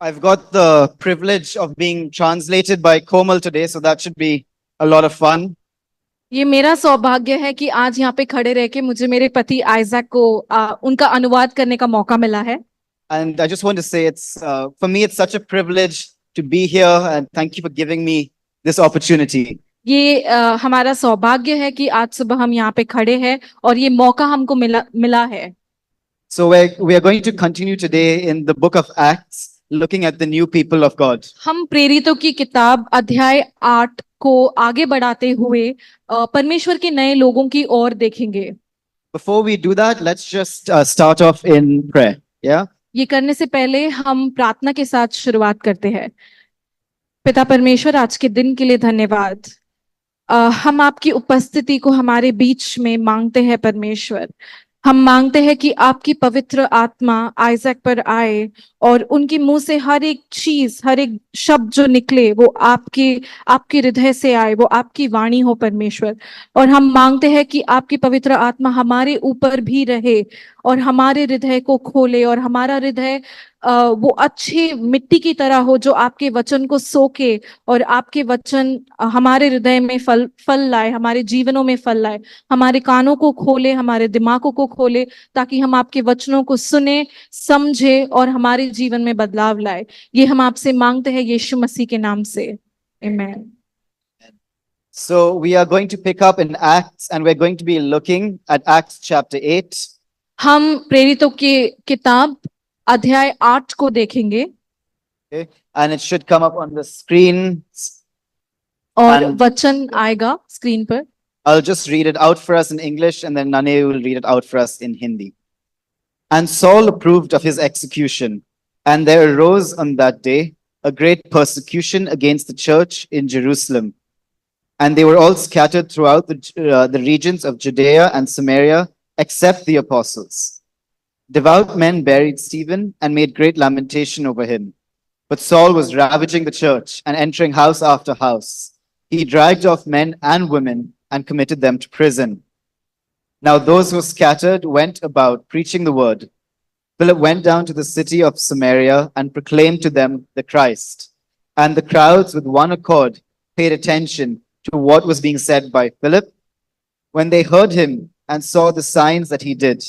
I've got the privilege of being translated by Komal today, so that should be a lot of fun. ये मेरा सौभाग्य है कि आज यहाँ पे खड़े रह के मुझे मेरे पति आइजैक को उनका अनुवाद करने का मौका मिला है। And I just want to say for me, it's such a privilege to be here, and thank you for giving me this opportunity. ये हमारा सौभाग्य है कि आज सुबह हम यहाँ पे खड़े हैं और ये मौका हमको मिला है। So we are going to continue today in the book of Acts, looking at the new people of God. हम प्रेरितों की किताब अध्याय 8 को आगे बढ़ाते हुए परमेश्वर के नए लोगों की ओर देखेंगे। Before we do that, let's just start off in prayer. Yeah. ये करने से पहले हम प्रार्थना के साथ शुरुआत करते हैं। पिता परमेश्वर, आज के दिन के लिए धन्यवाद। हम आपकी उपस्थिति को हमारे बीच में मांगते हैं परमेश्वर। हम मांगते हैं कि आपकी पवित्र आत्मा आइजैक पर आए और उनके मुंह से हर एक चीज, हर एक शब्द जो निकले वो आपके हृदय से आए, वो आपकी वाणी हो परमेश्वर। और हम मांगते हैं कि आपकी पवित्र आत्मा हमारे ऊपर भी रहे और हमारे हृदय को खोले और हमारा हृदय वो अच्छी मिट्टी की तरह हो जो आपके वचन को सोखे और आपके वचन हमारे हृदय में फल लाए, हमारे जीवनों में फल लाए। हमारे कानों को खोले, हमारे दिमागों को खोले, ताकि हम आपके वचनों को सुने, समझे और हमारे जीवन में बदलाव लाए। ये हम आपसे मांगते हैं यीशु मसीह के नाम से, आमीन। So we are going to pick up in Acts, and we're going to be looking at Acts chapter 8. हम प्रेरितों की किताब अध्याय 8 को देखेंगे। Okay, and it should come up on the screen. और वचन आएगा स्क्रीन पर। I'll just read it out for us in English, and then Nane will read it out for us in Hindi. And Saul approved of his execution, and there arose on that day a great persecution against the church in Jerusalem. And they were all scattered throughout the regions of Judea and Samaria, except the apostles. Devout men buried Stephen and made great lamentation over him. But Saul was ravaging the church and entering house after house. He dragged off men and women and committed them to prison. Now those who were scattered went about preaching the word. Philip went down to the city of Samaria and proclaimed to them the Christ. And the crowds with one accord paid attention to what was being said by Philip when they heard him and saw the signs that he did.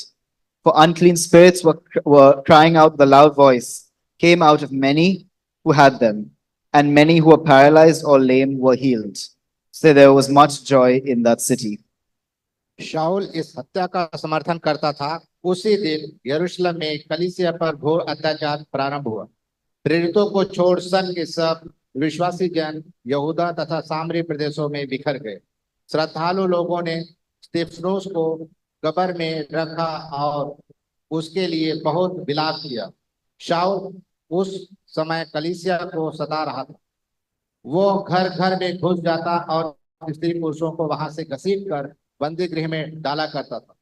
For unclean spirits were crying out with a loud voice, came out of many who had them, and many who were paralyzed or lame were healed. So there was much joy in that city. शाऊल इस हत्या का समर्थन करता था। उसी दिन यरूशलेम में कलीसिया पर घोर अत्याचार प्रारंभ हुआ। प्रेरितों को छोड़ संघ के सब विश्वासी जन यहूदा तथा सामरी प्रदेशों में बिखर गए। श्रद्धालु लोगों ने स्तेफनोस को कब्र में रखा और उसके लिए बहुत विलाप किया। शाऊल उस समय कलीसिया को सता रहा था। वो घर घर में घुस जाता और स्त्री पुरुषों को वहां से घसीट कर बंदी गृह में डाला करता था।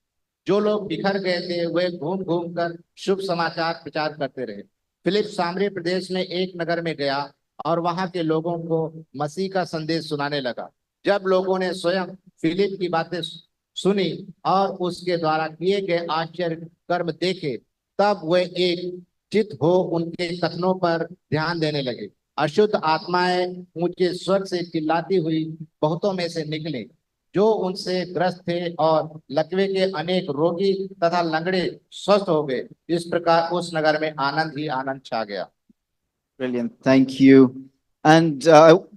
जो लोग बिखर गए थे वे घूम घूम कर शुभ समाचार प्रचार करते रहे। फिलिप सामरी प्रदेश में एक नगर में गया और वहां के लोगों को मसीह का संदेश सुनाने लगा। जब लोगों ने स्वयं फिलिप की बातें सुनी और उसके द्वारा किए गए आश्चर्य कर्म देखे, तब वे एक चित हो उनके कथनों पर ध्यान देने लगे। अशुद्ध आत्माएं ऊंचे स्वर से चिल्लाती हुई बहुतों में से निकले जो उनसे ग्रस्त थे, और लकवे के अनेक रोगी तथा लंगड़े स्वस्थ हो गए। इस प्रकार उस नगर में आनंद ही आनंद छा गया। Brilliant. Thank you. And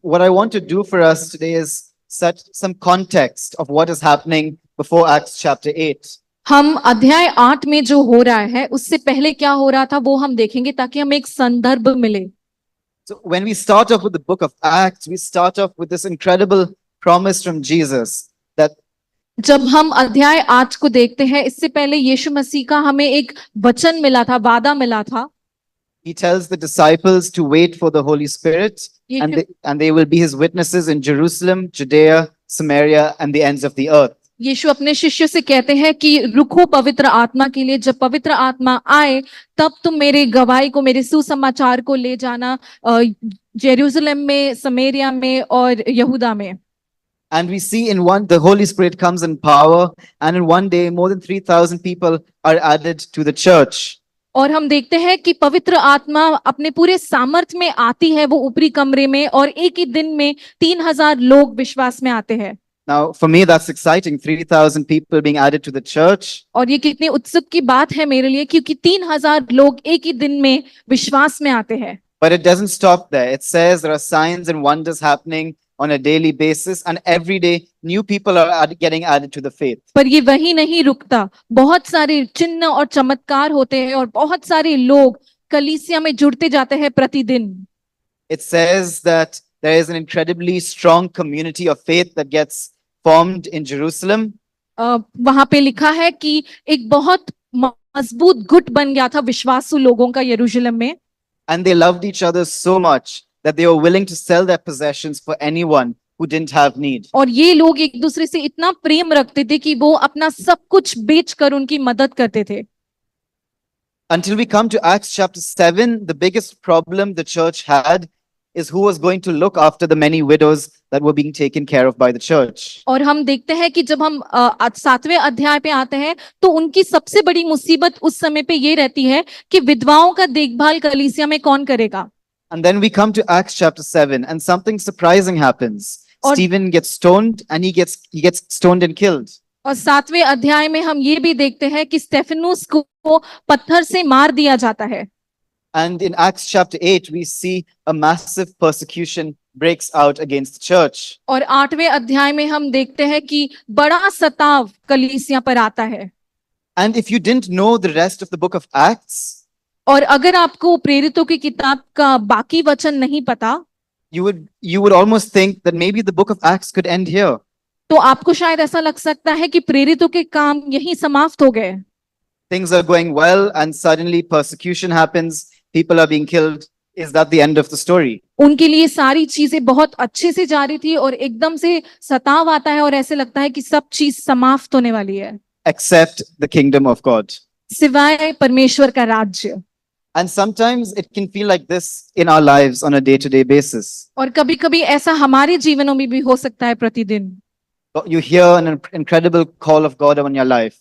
what I want to do for us today is set some context of what is happening before Acts chapter 8. हम अध्याय 8 में जो हो रहा है उससे पहले क्या हो रहा था वो हम देखेंगे, ताकि हमें एक संदर्भ मिले। So when we start off with the book of Acts, we start off with this incredible promise from Jesus that जब हम अध्याय 8 को देखते हैं, इससे पहले यीशु मसीह का हमें एक वचन मिला था, वादा मिला था। he tells the disciples to wait for the Holy Spirit, and they will be his witnesses in Jerusalem, Judea, Samaria, and the ends of the earth. यीशु अपने शिष्यों से कहते हैं कि रुको पवित्र आत्मा के लिए। जब पवित्र आत्मा आए तब तुम मेरे गवाही को, मेरे सुसमाचार को ले जाना जेरूसलम में, समरिया में और यहूदा में। And we see the Holy Spirit comes in power, and in one day more than 3,000 people are added to the church. और हम देखते हैं कि पवित्र आत्मा अपने पूरे सामर्थ्य में आती है वो ऊपरी कमरे में, और एक ही दिन में 3000 लोग विश्वास में आते हैं। Now, for me, that's exciting. 3,000 people being added to the church. और ये कितनी उत्सुक की बात है मेरे लिए, क्योंकि 3000 लोग एक ही दिन में विश्वास में आते हैं। But it doesn't stop there. It says there are signs and wonders happening on a daily basis, and every day new people are getting added to the faith. पर ये वही नहीं रुकता, बहुत सारे चिन्ह और चमत्कार होते हैं और बहुत सारे लोग कलीसिया में जुड़ते जाते हैं प्रतिदिन। It says that there is an incredibly strong community of faith that gets formed in Jerusalem. वहां पे लिखा है कि एक बहुत मजबूत गुट बन गया था विश्वासु लोगों का यरूशलेम में, And they loved each other so much that they were willing to sell their possessions for anyone who didn't have need. और ये लोग एक दूसरे से इतना प्रेम रखते थे कि वो अपना सब कुछ बेचकर उनकी मदद करते थे। Until we come to Acts chapter 7, the biggest problem the church had is who was going to look after the many widows that were being taken care of by the church. और हम देखते हैं कि जब हम 7वें अध्याय पे आते हैं तो उनकी सबसे बड़ी मुसीबत उस समय पे ये रहती है कि विधवाओं का देखभाल कलीसिया में कौन करेगा। And then we come to Acts chapter 7 and something surprising happens. Or- Stephen gets stoned and he gets stoned and killed. और 7वें अध्याय में हम ये भी देखते हैं कि स्टेफनुस को पत्थर से मार दिया जाता है। And in Acts chapter 8, we see a massive persecution breaks out against the church. और 8वें अध्याय में हम देखते हैं कि बड़ा सताव कलीसिया पर आता है। And if you didn't know the rest of the book of Acts, और अगर आपको प्रेरितों की किताब का बाकी वचन नहीं पता, you would almost think that maybe the book of Acts could end here. तो आपको शायद ऐसा लग सकता है कि प्रेरितों के काम यहीं समाप्त हो गए। Things are going well and suddenly persecution happens, people are being killed. Is that the end of the story? उनके लिए सारी चीजें बहुत अच्छे से जा रही थी और एकदम से सताव आता है और ऐसे लगता है कि सब चीज समाप्त होने वाली है, Except the kingdom of God. सिवाय परमेश्वर का राज्य। And sometimes it can feel like this in our lives on a day-to-day basis. और कभी कभी ऐसा हमारे जीवनों में भी हो सकता है प्रतिदिन। You hear an incredible call of God on your life.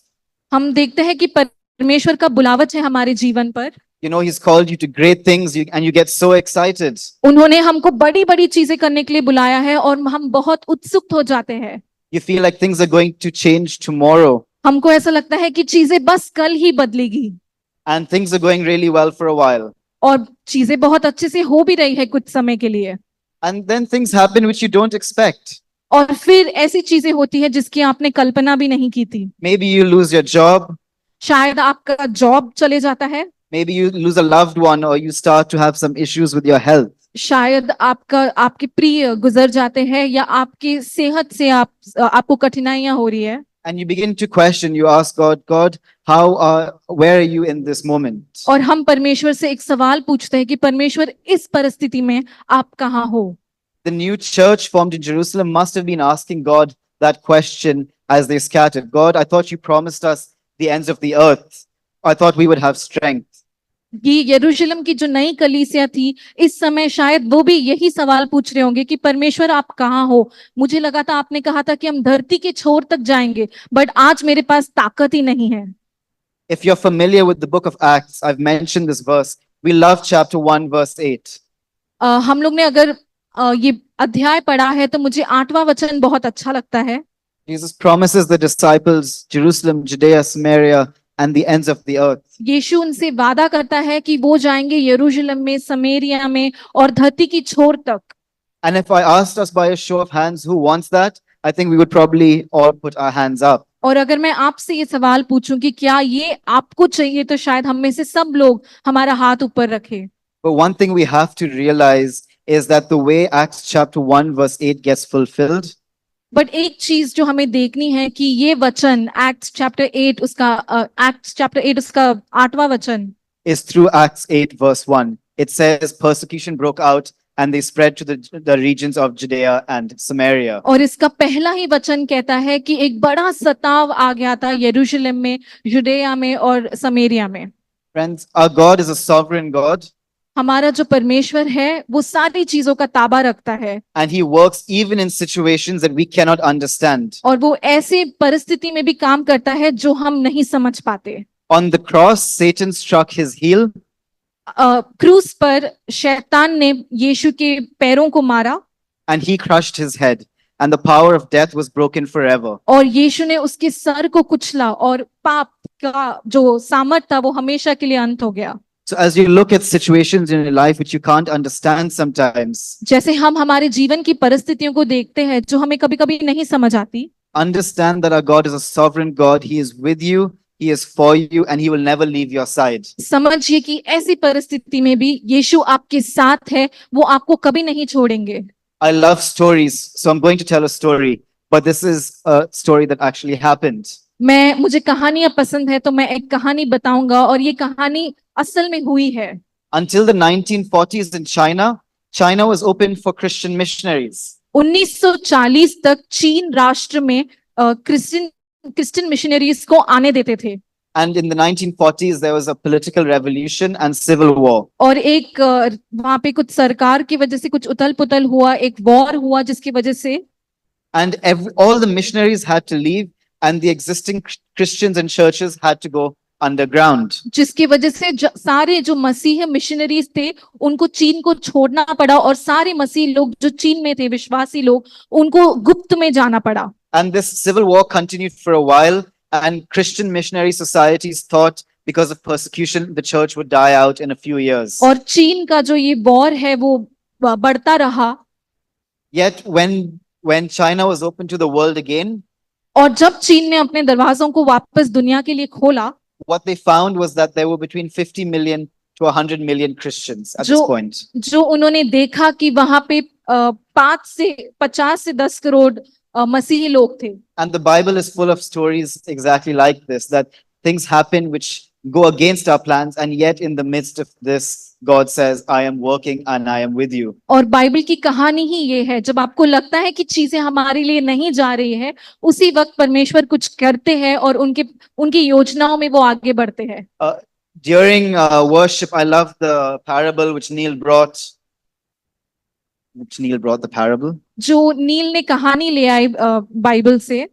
हम देखते हैं कि परमेश्वर का बुलावट है हमारे जीवन पर। You know, He's called you to great things and you get so excited. उन्होंने हमको बड़ी बड़ी चीजें करने के लिए बुलाया है और हम बहुत उत्सुक हो जाते हैं। You feel like things are going to change tomorrow हमको ऐसा लगता है कि चीजें बस कल ही बदलेगी and things are going really well for a while. और चीजें बहुत अच्छे से हो भी रही है कुछ समय के लिए, And then things happen which you don't expect. और फिर ऐसी चीजें होती है जिसकी आपने कल्पना भी नहीं की थी। Maybe you lose your job. शायद आपका जॉब चले जाता है, Maybe you lose a loved one or you start to have some issues with your health. शायद आपके प्रिय गुजर जाते हैं या आपकी सेहत से आपको कठिनाइयां हो रही है। And you begin to question, you ask God, where are you in this moment? और हम परमेश्वर से एक सवाल पूछते हैं कि परमेश्वर इस परिस्थिति में आप कहाँ हो। The new church formed in Jerusalem must have been asking God that question as they scattered. God, I thought you promised us the ends of the earth. I thought we would have strength. ये यरूशलेम की जो नई कलीसिया थी इस समय शायद वो भी यही सवाल पूछ रहे होंगे कि परमेश्वर आप कहाँ हो, मुझे लगा था आपने कहा था कि हम धरती के छोर तक जाएंगे, बट आज मेरे पास ताकत ही नहीं है। If you're familiar with the book of Acts, I've mentioned this verse. We love chapter 1 verse 8. हम लोग ने अगर ये अध्याय पढ़ा है तो मुझे 8वां वचन बहुत अच्छा लगता है। Jesus promises the disciples Jerusalem, Judea, Samaria and the ends of the earth. यीशु उनसे वादा करता है कि वो जाएंगे यरूशलेम में, समरिया में और धरती की छोर तक। And if I asked us by a show of hands who wants that, I think we would probably all put our hands up. और अगर मैं आपसे ये सवाल पूछूं कि क्या ये आपको चाहिए, तो शायद हम में से सब लोग हमारा हाथ ऊपर रखें। But one thing we have to realize is that the way Acts chapter 1 verse 8 gets fulfilled but एक चीज जो हमें देखनी है कि ये वचन एक्ट्स चैप्टर 8 उसका 8वां वचन is through Acts 8 verse 1. It says persecution broke out and they spread to the regions of Judea and Samaria. और इसका पहला ही वचन कहता है कि एक बड़ा सताव आ गया था यरूशलेम में, युडेया में और समरिया में। Friends, our God is a sovereign God हमारा जो परमेश्वर है वो सारी चीजों का ताबा रखता है and he works even in situations that we cannot understand. और वो ऐसे परिस्थिति में भी काम करता है जो हम नहीं समझ पाते। On the cross, Satan struck his heel, क्रूस पर शैतान ने यीशु के पैरों को मारा and he crushed his head, and the power of death was broken forever. और यीशु ने उसके सर को कुचला और पाप का जो सामर्थ था वो हमेशा के लिए अंत हो गया। So as you look at situations in your life which you can't understand sometimes, जैसे हम हमारे जीवन की परिस्थितियों को देखते हैं जो हमें कभी कभी नहीं समझ आती, understand that our God is a sovereign God. He is with you, He is for you, and He will never leave your side. समझिए कि ऐसी परिस्थिति में भी यीशु आपके साथ है, वो आपको कभी नहीं छोड़ेंगे। I love stories, so I'm going to tell a story, but this is a story that actually happened. मुझे कहानियां पसंद है तो मैं एक कहानी बताऊंगा और ये कहानी असल में हुई है। Until the 1940s in China, China was open for Christian missionaries. 1940 तक चीन राष्ट्र में क्रिश्चियन मिशनरीज को आने देते थे And in the 1940s, there was a political revolution and civil war. और एक वहां पे कुछ सरकार की वजह से कुछ उथल पुथल हुआ, एक वॉर हुआ जिसकी वजह से And all the missionaries had to leave, and the existing Christians and churches had to go underground. जिसकी वजह से सारे जो मसीह मिशनरीज थे उनको चीन को छोड़ना पड़ा और सारे मसीह लोग जो चीन में थे, विश्वासी लोग, उनको गुप्त में जाना पड़ा। And this civil war continued for a while, and Christian missionary societies thought because of persecution, the church would die out in a few years. और चीन का जो ये वॉर है वो बढ़ता रहा। Yet when China was open to the world again, और जब चीन ने अपने दरवाजों को वापस दुनिया के लिए खोला, what they found was that there were between 50 million to 100 million Christians at this point. जो उन्होंने देखा कि वहां पे 5 से 50 से 10 करोड़ मसीही लोग थे। And the Bible is full of stories exactly like this, that things happen which go against our plans, and yet in the midst of this, God says, I am working and I am with you. और Bible की कहानी ही ये है, जब आपको लगता है कि चीजें हमारे लिए नहीं जा रही है, उसी वक्त परमेश्वर कुछ करते हैं और उनकी योजनाओं में वो आगे बढ़ते हैं। During worship, I love the parable which Neil brought. Which Neil brought the parable. जो नील ने कहानी ले आई बाइबल से।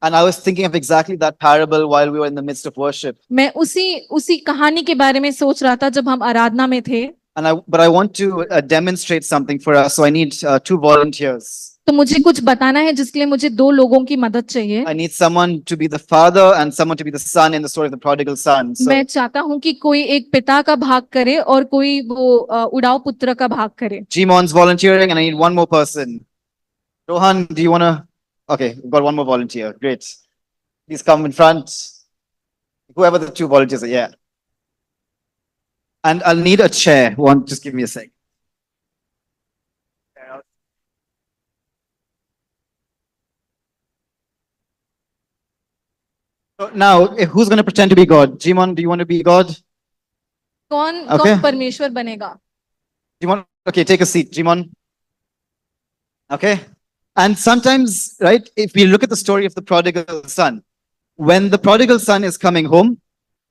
And I was thinking of exactly that parable while we were in the midst of worship. मैं उसी कहानी के बारे में सोच रहा था जब हम आराधना में थे। But I want to demonstrate something for us, so I need 2 volunteers. तो मुझे कुछ बताना है जिसके लिए मुझे 2 लोगों की मदद चाहिए। I need someone to be the father and someone to be the son in the story of the prodigal son. So मैं चाहता हूँ कि कोई एक पिता का भाग करे और कोई वो उड़ाऊ पुत्र का भाग करे। Jimon's volunteering, and I need one more person. Rohan, do you want to? Okay, we've got one more volunteer. Great. Please come in front. Whoever the 2 volunteers are, yeah. And I'll need a chair. Just give me a sec. So now, who's going to pretend to be God? Jimon, do you want to be God? कौन Okay. परमेश्वर बनेगा? Jimon, okay, take a seat, Jimon. Okay. And sometimes, right, if we look at the story of the prodigal son, when the prodigal son is coming home,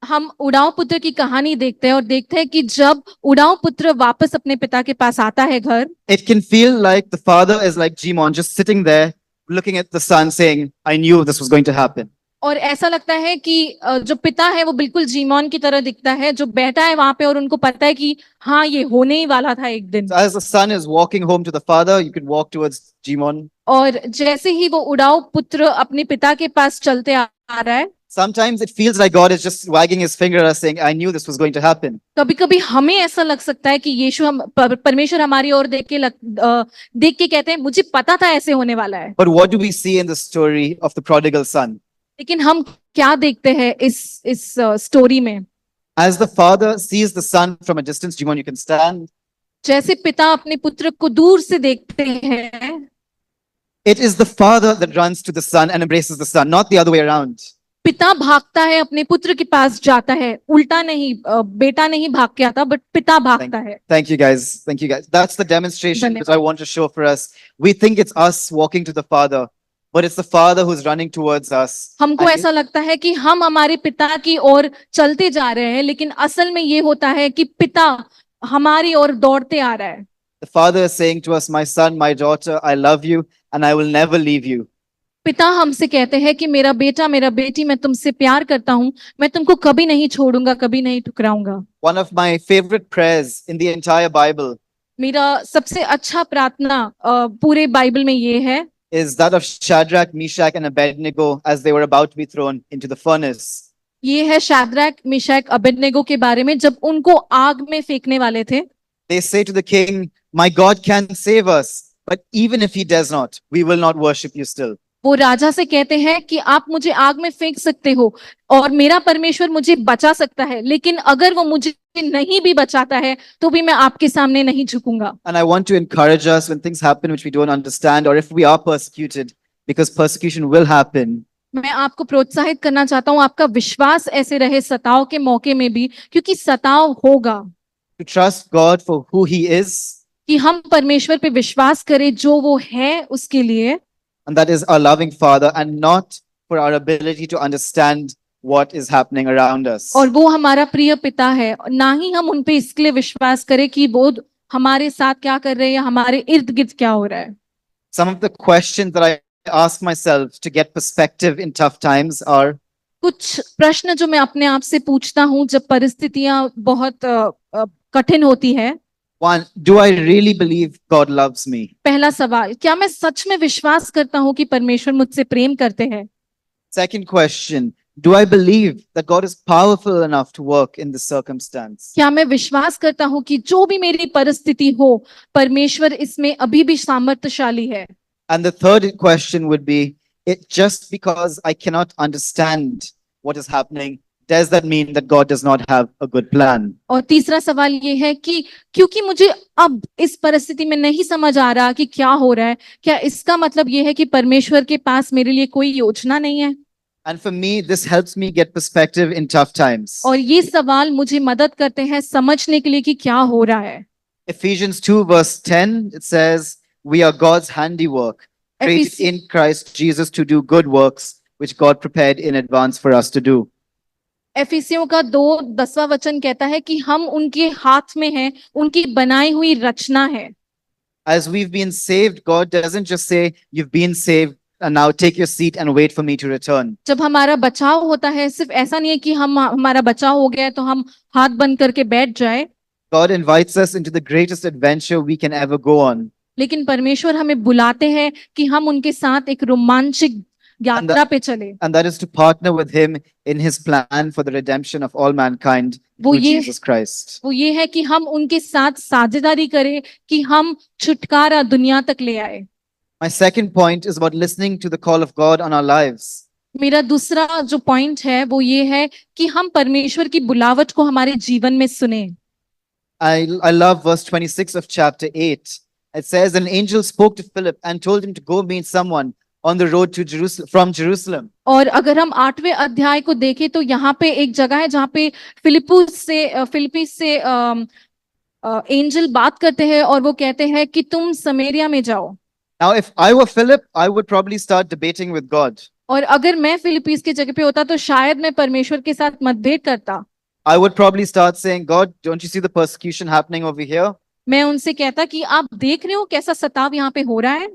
हम उड़ाऊ पुत्र की कहानी देखते हैं और देखते हैं कि जब उड़ाऊ पुत्र वापस अपने पिता के पास आता है घर, it can feel like the father is like Jimon, just sitting there, looking at the son, saying, I knew this was going to happen. और ऐसा लगता है कि जो पिता है वो बिल्कुल जीमोन की तरह दिखता है, जो बैठा है वहां पे और उनको पता है कि हाँ ये होने ही वाला था एक दिन। So as the son is walking home to the father, you could walk towards Jimon. और जैसे ही वो उड़ाऊ पुत्र अपने पिता के पास चलते आ रहा है, Sometimes it feels like God is just wagging his finger at us, saying, I knew this was going to happen. कभी कभी हमें ऐसा लग सकता है कि यीशु परमेश्वर हमारी ओर देख के कहते हैं मुझे पता था ऐसे होने वाला है। But what do we see in the story of the prodigal son? लेकिन हम क्या देखते हैं इस स्टोरी में? As the father sees the son from a distance, Jimon, you can stand. जैसे पिता अपने पुत्र को दूर से देखते हैं, It is the father that runs to the son and embraces the son, not the other way around. पिता भागता है अपने पुत्र के पास जाता है, उल्टा नहीं, बेटा नहीं भाग के आता बट पिता भागता है। Thank you guys. Thank you guys. That's the demonstration that I want to show for us. We think it's us walking to the father, but it's the father who's running towards us. हमको ऐसा लगता है कि हम हमारे पिता की ओर चलते जा रहे हैं, लेकिन असल में ये होता है कि पिता हमारी ओर दौड़ते आ रहा है। The father is saying to us, my son, my daughter, I love you and I will never leave you. पिता हमसे कहते हैं कि मेरा बेटा मेरा बेटी मैं तुमसे प्यार करता हूँ, मैं तुमको कभी नहीं छोड़ूंगा, कभी नहीं ठुकराऊंगा। One of my favorite prayers in the entire Bible मेरा सबसे अच्छा प्रार्थना पूरे बाइबल में ये है, is that of Shadrach, Meshach, and Abednego as they were about to be thrown into the furnace. ये है शाद्रक मिशक अबेदनेगो के बारे में, जब उनको आग में फेंकने वाले थे। They say to the king, "My God can save us, but even if he does not, we will not worship you still." वो राजा से कहते हैं कि आप मुझे आग में फेंक सकते हो और मेरा परमेश्वर मुझे बचा सकता है, लेकिन अगर वो मुझे नहीं भी बचाता है तो भी मैं आपके सामने नहीं झुकूंगा। And I want to encourage us when things happen which we don't understand, or if we are persecuted, because persecution will happen. मैं आपको प्रोत्साहित करना चाहता हूँ, आपका विश्वास ऐसे रहे सताव के मौके में भी, क्योंकि सताव होगा, To trust God for who he is, कि हम परमेश्वर पे विश्वास करें जो वो है उसके लिए, and that is our loving Father, and not for our ability to understand what is happening around us. और वो हमारा प्रिय पिता है। ना ही हम उन पे इसके लिए विश्वास करें कि वो हमारे साथ क्या कर रहे हैं या हमारे इर्द गिर्द क्या हो रहा है। Some of the questions that I ask myself to get perspective in tough times are, कुछ प्रश्न जो मैं अपने आप से पूछता हूँ जब परिस्थितियां बहुत कठिन होती है। one, do I really believe God loves me? पहला सवाल, क्या मैं सच में विश्वास करता हूँ कि परमेश्वर मुझसे प्रेम करते हैं। Second question, do I believe that God is powerful enough to work in this circumstance? क्या मैं विश्वास करता हूँ कि जो भी मेरी परिस्थिति हो, परमेश्वर इसमें अभी भी सामर्थ्यशाली है। And the third question would be, it just because I cannot understand what is happening, does that mean that God does not have a good plan? और तीसरा सवाल ये है कि क्योंकि मुझे अब इस परिस्थिति में नहीं समझ आ रहा कि क्या हो रहा है, क्या इसका मतलब ये है कि परमेश्वर के पास मेरे लिए कोई योजना नहीं है। And for me, this helps me get perspective in tough times. और ये सवाल मुझे मदद करते हैं समझने के लिए कि क्या हो रहा है। Ephesians 2 verse 10, it says, we are God's handiwork, created Ephes- in Christ Jesus to do good works, which God prepared in advance for us to do. एफिसियों का 2:10 वचन कहता है कि हम उनके हाथ में हैं, उनकी बनाई हुई रचना है। As we've been saved, God doesn't just say, you've been saved, and now take your seat and wait for me to return. जब हमारा बचाव होता है, सिर्फ ऐसा नहीं है कि हमारा बचाव हो गया है तो हम हाथ बंद करके बैठ जाए, God invites us into the greatest adventure we can ever go on. लेकिन परमेश्वर हमें बुलाते हैं कि हम उनके साथ एक रोमांचक यात्रा पे चले। And that is to partner with him in his plan for the redemption of all mankind वो through ये Jesus Christ. वो ये है कि हम उनके साथ साझेदारी करें कि हम छुटकारा दुनिया तक ले आए। My second point is about listening to the call of God on our lives. मेरा दूसरा जो पॉइंट है वो ये है कि हम परमेश्वर की बुलावट को हमारे जीवन में सुने। I love verse 26 of chapter 8. It says, an angel spoke to Philip and told him to go meet someone on the road to Jerusalem, from Jerusalem. और अगर हम 8वें अध्याय को देखें तो यहाँ पे एक जगह है जहाँ पे फिलिपी से एंजल बात करते हैं और वो कहते हैं कि तुम समरिया में जाओ। Now, if I were Philip, I would probably start debating with God. और अगर मैं फिलिपीस के जगह पे होता तो शायद मैं परमेश्वर के साथ मतभेद करता। I would probably start saying, God, don't you see the persecution happening over here? मैं उनसे कहता कि आप देख रहे हो कैसा सताव यहाँ पे हो रहा है।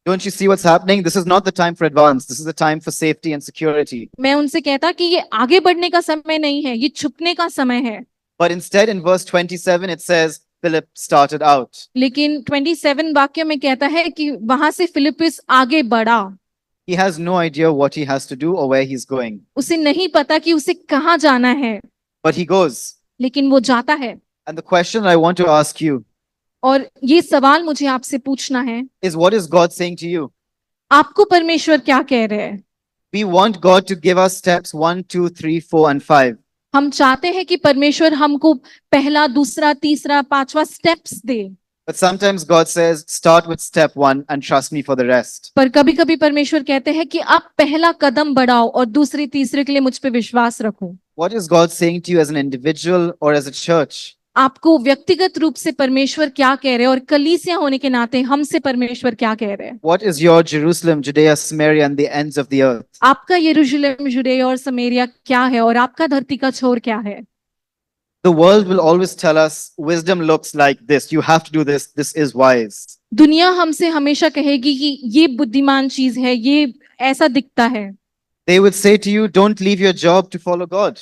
Don't you see what's happening? This is not the time for advance. This is the time for safety and security. मैं उनसे कहता कि ये आगे बढ़ने का समय नहीं है, ये छुपने का समय है। But instead, in verse 27, it says, Philip started out. लेकिन 27 वाक्य में कहता है कि वहां से फिलिपिस आगे बढ़ा। He has no idea what he has to do or where he's going, उसे नहीं पता कि उसे कहाँ जाना है, but he goes. लेकिन वो जाता है। And the question I want to ask you और ये सवाल मुझे आपसे पूछना है, is, what is God saying to you? आपको परमेश्वर क्या कह रहे हैं? We want God to give us steps 1, 2, 3, 4, and 5. हम चाहते हैं कि परमेश्वर हमको पहला, दूसरा, तीसरा, पांचवा steps they. But sometimes God says, start with step 1 and trust me for the rest. पर कभी कभी परमेश्वर कहते हैं कि आप पहला कदम बढ़ाओ और दूसरे तीसरे के लिए मुझ पे विश्वास रखो। What is God saying to you as an individual or as a church? आपको व्यक्तिगत रूप से परमेश्वर क्या कह रहे हैं और कलीसिया होने के नाते हमसे परमेश्वर क्या कह रहे हैं? What is your Jerusalem, Judea, Samaria, and the ends of the earth? आपका यरूशलेम, यूदया और समरिया क्या है और आपका धरती का छोर क्या है? The world will always tell us wisdom looks like this. You have to do this. This is wise. दुनिया हमसे हमेशा कहेगी कि ये बुद्धिमान चीज है, ये ऐसा दिखता है। They would say to you, don't leave your job to follow God.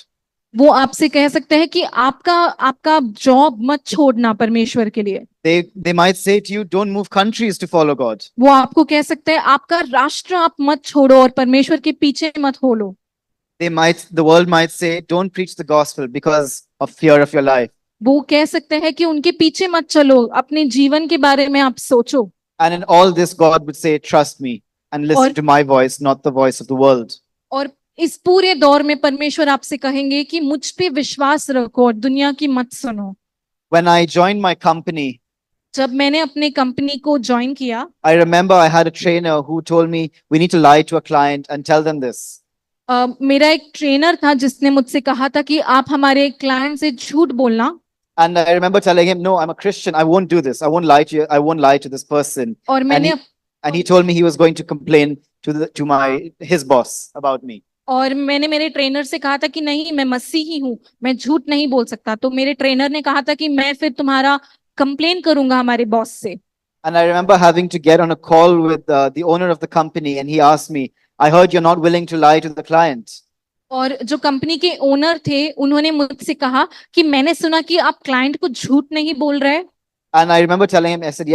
वो आपसे कह सकते हैं कि आपका आपका जॉब मत छोड़ना परमेश्वर के लिए। They might say to you, don't move countries to follow God. वो आपको कह सकते हैं आपका राष्ट्र आप मत छोड़ो और परमेश्वर के पीछे मत हो लो। The world might say, don't preach the gospel because of fear of your life. वो कह सकते हैं कि उनके पीछे मत चलो, अपने जीवन के बारे में आप सोचो। And in all this, God would say, trust me and listen और- to my voice, not the voice of the world. और इस पूरे दौर में परमेश्वर आपसे कहेंगे कि मुझ पे विश्वास रखो और दुनिया की मत सुनो। When I joined my company, जब मैंने अपने कंपनी को ज्वाइन किया, I remember I had a trainer who told me, we need to lie to a client and tell them this. मेरा एक ट्रेनर था जिसने मुझसे कहा था कि आप हमारे क्लाइंट से झूठ बोलना। And I remember telling him, no, I'm a Christian. I won't do this. I won't lie to you. I won't lie to this person. और And मैंने he told me he was going to complain to his boss about me. और मैंने मेरे trainer से कहा था कि नहीं, मैं मसीही हूँ, मैं झूठ नहीं बोल सकता। तो मेरे ट्रेनर ने कहा था कि मैं फिर तुम्हारा कंप्लेन करूंगा हमारे बॉस से। And I remember having to get on a call with the owner of the company, and he asked me, I heard you're not willing to lie to the client. और जो company के owner थे उन्होंने मुझसे कहा कि मैंने सुना कि आप क्लाइंट को झूठ नहीं बोल रहे। And I remember telling him, I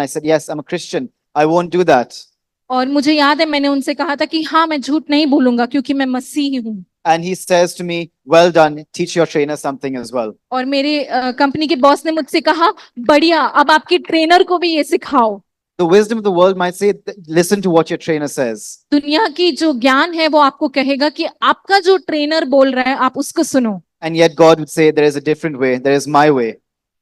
said, yes, I'm a Christian. I won't do that. और मुझे याद है मैंने उनसे कहा था कि हाँ, मैं झूठ नहीं बोलूंगा क्योंकि मैं मसीही हूँ। And he says to me, well done, teach your trainer something as well. और मेरे कंपनी के बॉस ने मुझसे कहा, बढ़िया, अब आपके ट्रेनर को भी ये सिखाओ। The wisdom of the world might say, listen to what your trainer says. दुनिया की जो ज्ञान है वो आपको कहेगा कि आपका जो ट्रेनर बोल रहा है आप उसको सुनो। And yet God would say, there is a different way. There is my way.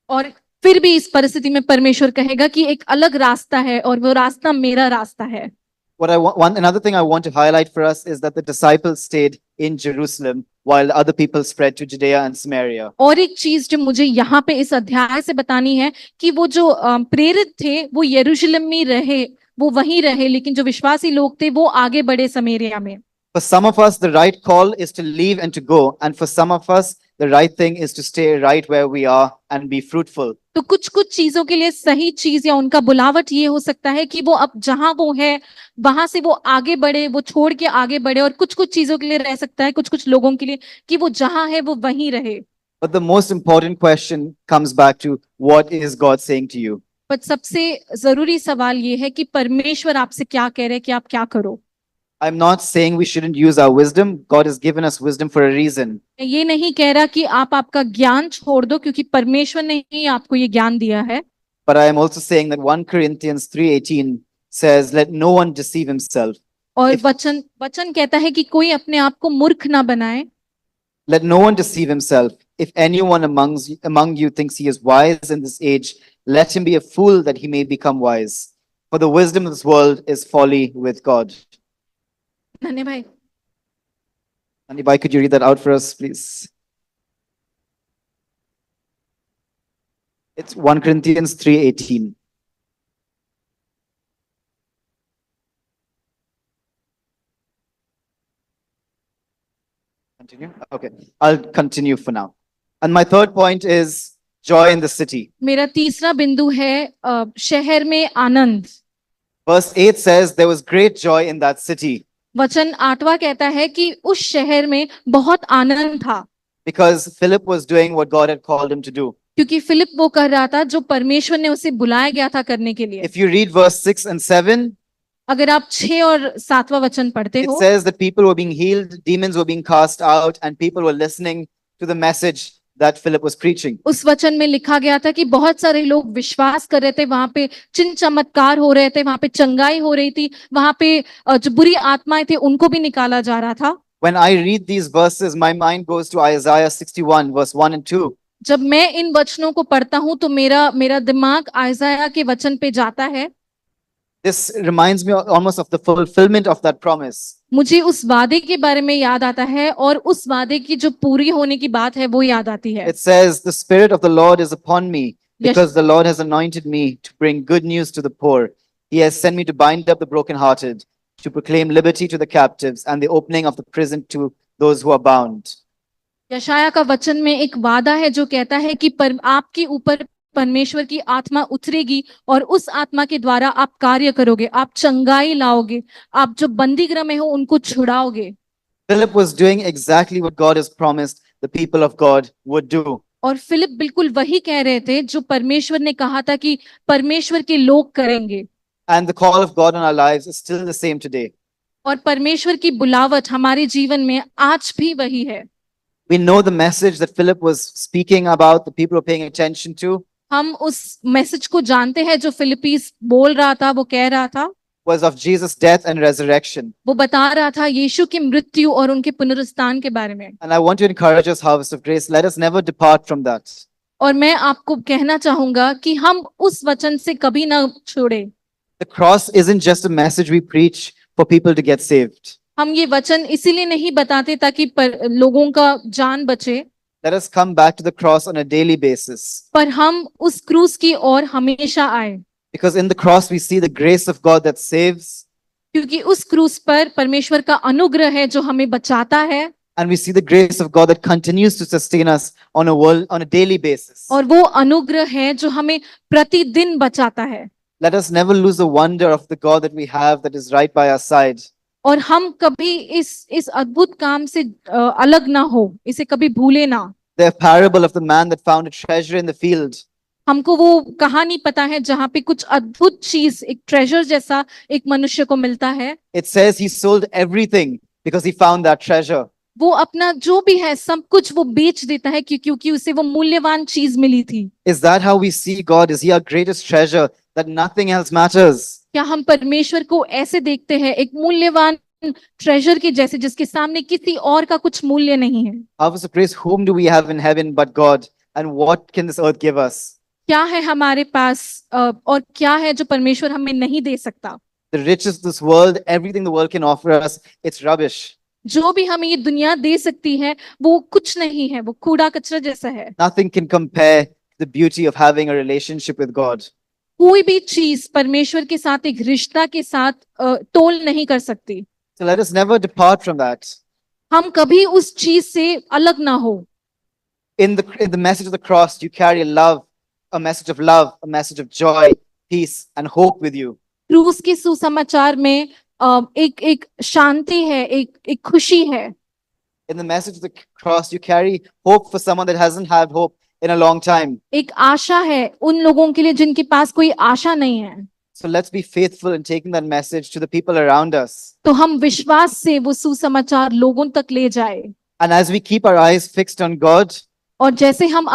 और फिर भी इस परिस्थिति में परमेश्वर कहेगा कि एक अलग रास्ता है और वो रास्ता मेरा रास्ता है। Another thing I want to highlight for us is that the disciples stayed in Jerusalem while other people spread to Judea and Samaria. और एक चीज जो मुझे यहाँ पे इस अध्याय से बतानी है कि वो जो प्रेरित थे वो यरूशलेम में रहे, वो वहीं रहे, लेकिन जो विश्वासी लोग थे वो आगे बढ़े समरिया में। For some of us, the right call is to leave and to go. And for some of us, the right thing is to stay right where we are and be fruitful. तो कुछ कुछ चीजों के लिए सही चीज या उनका बुलावट ये हो सकता है कि वो अब जहां वो है वहां से वो आगे बढ़े, वो छोड़ के आगे बढ़े। और कुछ कुछ चीजों के लिए रह सकता है, कुछ कुछ लोगों के लिए, कि वो जहां है वो वहीं रहे। But the most important question comes back to, what is God saying to you? पर सबसे जरूरी सवाल ये है कि परमेश्वर आपसे क्या कह रहे हैं कि आप क्या करो। I'm not saying we shouldn't use our wisdom. God has given us wisdom for a reason. मैं ये नहीं कह रहा कि आप आपका ज्ञान छोड़ दो, क्योंकि परमेश्वर ने ही आपको ये ज्ञान दिया है। But I am also saying that 1 Corinthians 3:18 says, let no one deceive himself. और If- वचन कहता है कि कोई अपने आप को मूर्ख ना बनाए। Let no one deceive himself. If anyone among you thinks he is wise in this age, let him be a fool that he may become wise. For the wisdom of this world is folly with God. धन्य भाई। Anibhai, could you read that out for us, please? It's 1 Corinthians 3:18. Continue? Okay, I'll continue for now. And my third point is joy in the city. मेरा तीसरा बिंदु है शहर में आनंद। Verse 8 says there was great joy in that city वचन 8वां कहता है कि उस शहर में बहुत आनंद था, because Philip was doing what God had called him to do. क्योंकि फिलिप वो कर रहा था जो परमेश्वर ने उसे बुलाया गया था करने के लिए। If you read verse 6 and 7, अगर आप 6 और 7वां वचन पढ़ते it हो, says that people were being healed, demons were being cast out, and people were listening to the message that Philip was preaching. उस वचन में लिखा गया था कि बहुत सारे लोग विश्वास कर रहे थे, वहां पे चिन्ह चमत्कार हो रहे थे, वहां पे चंगाई हो रही थी, वहां पे जो बुरी आत्माएं थे उनको भी निकाला जा रहा था। When I read these verses, my mind goes to Isaiah 61, verse 1 and 2. जब मैं इन वचनों को पढ़ता हूं तो मेरा दिमाग आयसाया के वचन पे जाता है। This reminds me almost of the fulfillment of that promise. मुझे उस वादे के बारे में याद आता है और उस वादे की जो पूरी होने की बात है वो याद आती है। It says, the Spirit of the Lord is upon me, Yes. because the Lord has anointed me to bring good news to the poor. He has sent me to bind up the brokenhearted, to proclaim liberty to the captives, and the opening of the prison to those who are bound. यशाया का वचन में एक वादा है जो कहता है कि आपके ऊपर परमेश्वर की आत्मा उतरेगी और उस आत्मा के द्वारा आप कार्य करोगे, आप चंगाई लाओगे, आप जो बंदीगृह में हो उनको छुड़ाओगे। Philip was doing exactly what God has promised the people of God would do. और फिलिप बिल्कुल वही कह रहे थे जो परमेश्वर ने कहा था कि परमेश्वर के लोग करेंगे। And the call of God on our lives is still the same today. और परमेश्वर की बुलावट हमारे जीवन में आज भी वही है। We know the message that Philip was speaking about, the people were paying attention to, हम उस मैसेज को जानते हैं जो फिलिपीस बोल रहा था, वो कह रहा था, was of Jesus' death and resurrection. वो बता रहा था यीशु की मृत्यु और उनके पुनरुत्थान के बारे में। And I want to encourage us, Harvest of Grace, let us never depart from that. और मैं आपको कहना चाहूंगा कि हम उस वचन से कभी ना छोड़े। The cross isn't just a message we preach for people to get saved. हम ये वचन इसीलिए नहीं बताते ताकि लोगों का जान बचे, Let us come back to the cross on a daily basis. पर हम उस क्रूस की ओर हमेशा आए, Because in the cross we see the grace of God that saves, क्योंकि उस क्रूस पर परमेश्वर का अनुग्रह है जो हमें बचाता है, and we see the grace of God that continues to sustain us on a daily basis. और वो अनुग्रह है जो हमें प्रतिदिन बचाता है। Let us never lose the wonder of the God that we have that is right by our side. और हम कभी इस अद्भुत काम से अलग ना हो, इसे कभी भूले ना। The parable of the man that found a treasure in the field. हमको वो कहानी पता है जहाँ पे कुछ अद्भुत चीज, एक ट्रेजर जैसा एक मनुष्य को मिलता है। It says he sold everything because he found that treasure. वो अपना जो भी है सब कुछ वो बेच देता है क्योंकि उसे वो मूल्यवान चीज मिली थी। Is that how we see God? Is he our greatest treasure that nothing else matters? क्या हम परमेश्वर को ऐसे देखते हैं, एक मूल्यवान ट्रेजर के जैसे जिसके सामने किसी और का कुछ मूल्य नहीं है? Harvest of Grace, whom do we have in heaven but God? And what can this earth give us? क्या है हमारे पास और क्या है जो परमेश्वर हमें नहीं दे सकता? The riches of this world, everything the world can offer us, it's rubbish. जो भी हमें ये दुनिया दे सकती है वो कुछ नहीं है, वो कूड़ा कचरा जैसा है। Nothing can compare to the beauty of having a relationship with God. कोई भी चीज परमेश्वर के साथ एक रिश्ता के साथ तोल नहीं कर सकती। So let us never depart from that. हम कभी उस चीज से अलग ना हो। In the message of the cross, you carry love, a message of love, a message of joy, peace, and hope with you. क्रूस के सुसमाचार में एक शांति है, एक खुशी है। In the message of the cross, you carry hope for someone that hasn't had hope in a long time. एक आशा है उन लोगों के लिए जिनके पास कोई आशा नहीं है। So let's be faithful in taking that message to the people around us. तो हम विश्वास से वो सुसमाचार लोगों तक ले जाए। And as we keep our eyes fixed on God, और जैसे हम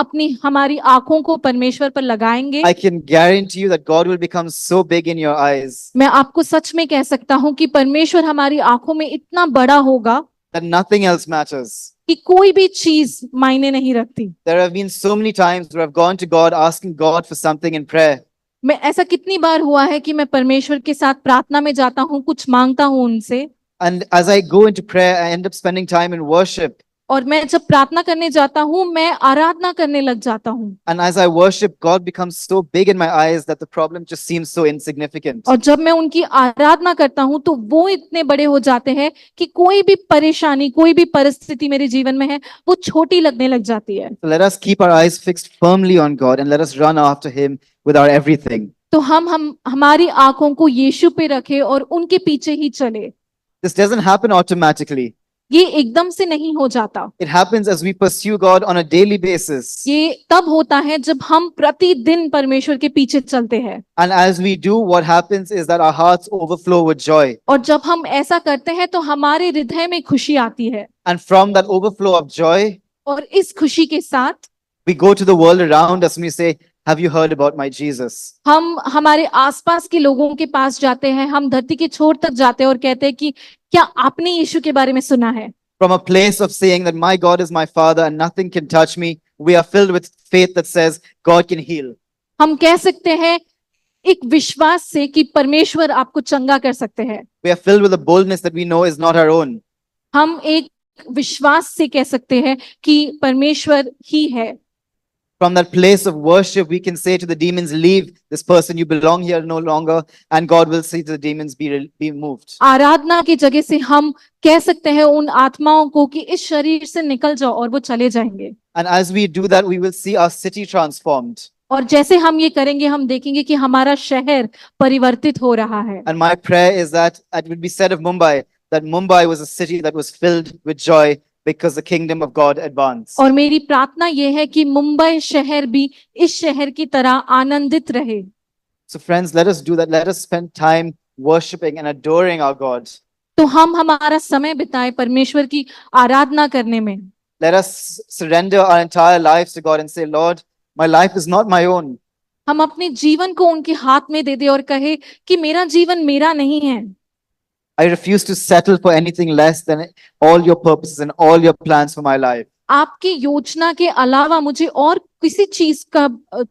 हमारी आंखों को परमेश्वर पर लगाएंगे, I can guarantee you that God will become so big in your eyes मैं आपको सच में कह सकता हूँ कि परमेश्वर हमारी आंखों में इतना बड़ा होगा that nothing else matters. कि कोई भी चीज मायने नहीं रखती। There have been so many times where I've gone to God asking God for something in prayer. मैं ऐसा कितनी बार हुआ है कि मैं परमेश्वर के साथ प्रार्थना में जाता हूँ, कुछ मांगता हूँ उनसे, And as I go into prayer, I end up spending time in worship. और मैं जब प्रार्थना करने जाता हूँ मैं आराधना करने लग जाता हूँ। And as I worship, God becomes so big in my eyes that the problem just seems so insignificant. और जब मैं उनकी आराधना करता हूँ तो वो इतने बड़े हो जाते हैं कि कोई भी परेशानी, कोई भी परिस्थिति मेरे जीवन में है वो छोटी लगने लग जाती है। So let us keep our eyes fixed firmly on God and let us run after Him with our everything. तो हम हमारी आंखों को यीशु पे रखें और उनके पीछे ही चले। This doesn't happen automatically. ये एकदम से नहीं हो जाता। It happens as we pursue God on a daily basis. ये तब होता है जब हम प्रतिदिन परमेश्वर के पीछे चलते हैं। And as we do, what happens is that our hearts overflow with joy. और जब हम ऐसा करते हैं तो हमारे हृदय में खुशी आती है। And from that overflow of joy, और इस खुशी के साथ we go to the world around us and we say, have you heard about my Jesus? हम हमारे आसपास के लोगों के पास जाते हैं, हम धरती के छोर तक जाते हैं और कहते हैं कि क्या आपने यीशु के बारे में सुना है? From a place of saying that my God is my Father and nothing can touch me, we are filled with faith that says God can heal. हम कह सकते हैं एक विश्वास से कि परमेश्वर आपको चंगा कर सकते हैं। We are filled with a boldness that we know is not our own. हम एक विश्वास से कह सकते हैं कि परमेश्वर ही है। From that place of worship, we can say to the demons, leave this person, you belong here no longer, and God will say to the demons, be moved. आराधना की जगह से हम कह सकते हैं उन आत्माओं को कि इस शरीर से निकल जाओ और वो चले जाएंगे। And as we do that, we will see our city transformed. और जैसे हम ये करेंगे हम देखेंगे कि हमारा शहर परिवर्तित हो रहा है। And my prayer is that it would be said of Mumbai that Mumbai was a city that was filled with joy because the kingdom of God advanced. और मेरी प्रार्थना ये है कि मुंबई शहर भी इस शहर की तरह आनंदित रहे। So friends, let us do that. Let us spend time worshiping and adoring our God. तो हम हमारा समय बिताए परमेश्वर की आराधना करने में। Let us surrender our entire lives to God and say, Lord, my life is not my own. हम अपने जीवन को उनके हाथ में दे दे और कहे कि मेरा जीवन मेरा नहीं है। I refuse to settle for anything less than all your purposes and all your plans for my life. आपकी योजना के अलावा मुझे और किसी चीज का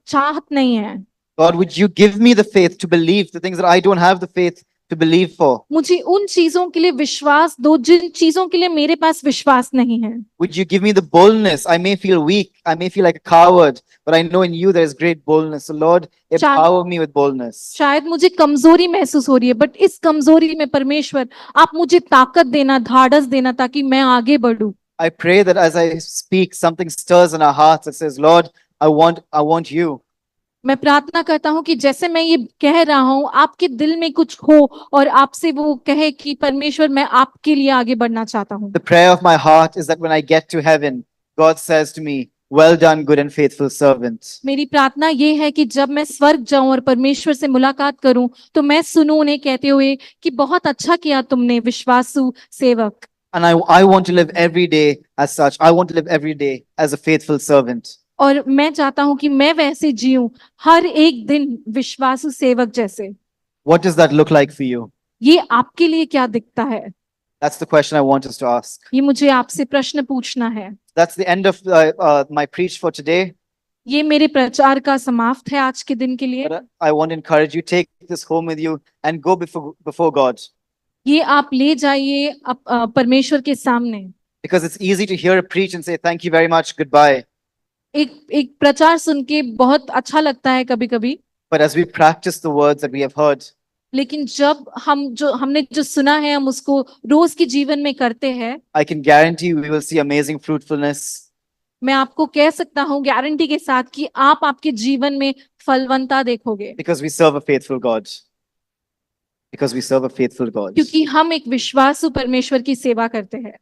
चाहत नहीं है। God, would you give me the faith to believe the things that I don't have the faith to believe for? मुझे उन चीजों के लिए विश्वास दो जिन चीजों के लिए मेरे पास विश्वास नहीं है। Would you give me the boldness? I may feel weak, I may feel like a coward, but I know in you there is great boldness. So Lord, empower me with boldness. शायद मुझे कमजोरी महसूस हो रही है, but इस कमजोरी में परमेश्वर आप मुझे ताकत देना, ढाढ़स देना ताकि मैं आगे बढ़ूं। I pray that as I speak, something stirs in our hearts that says, Lord, I want you. मैं प्रार्थना करता हूं कि जैसे मैं ये कह रहा हूं आपके दिल में कुछ हो और आपसे वो कहे कि परमेश्वर मैं आपके लिए आगे बढ़ना चाहता हूं। The prayer of my heart is that when I get to heaven, God says to me, well done, good and faithful servant. मेरी प्रार्थना ये है कि जब मैं स्वर्ग जाऊं और परमेश्वर से मुलाकात करूं तो मैं सुनूं उन्हें कहते हुए कि बहुत अच्छा किया तुमने विश्वासु सेवक। And I want to live every day as such. I want to live every day as a faithful servant. और मैं चाहता हूं कि मैं वैसे जीऊं हर एक दिन विश्वासु सेवक जैसे। What does that look like for you? ये आपके लिए क्या दिखता है? That's the question I want us to ask. ये मुझे आपसे प्रश्न पूछना है। That's the end of my preach for today. ये मेरे प्रचार का समाप्त है आज के दिन के लिए। But I want to encourage you, take this home with you and go before God. ये आप ले जाइए परमेश्वर के सामने। Because it's easy to hear a preach and say, thank you very much, goodbye. एक प्रचार सुन के बहुत अच्छा लगता है कभी कभी, But as we practice the words that we have heard, लेकिन जब हमने जो सुना है हम उसको रोज के जीवन में करते हैं, I can guarantee we will see amazing fruitfulness. मैं आपको कह सकता हूँ गारंटी के साथ कि आप आपके जीवन में फलवंता देखोगे। Because we serve a faithful God. Because we serve a faithful God. क्योंकि हम एक विश्वासु परमेश्वर की सेवा करते हैं।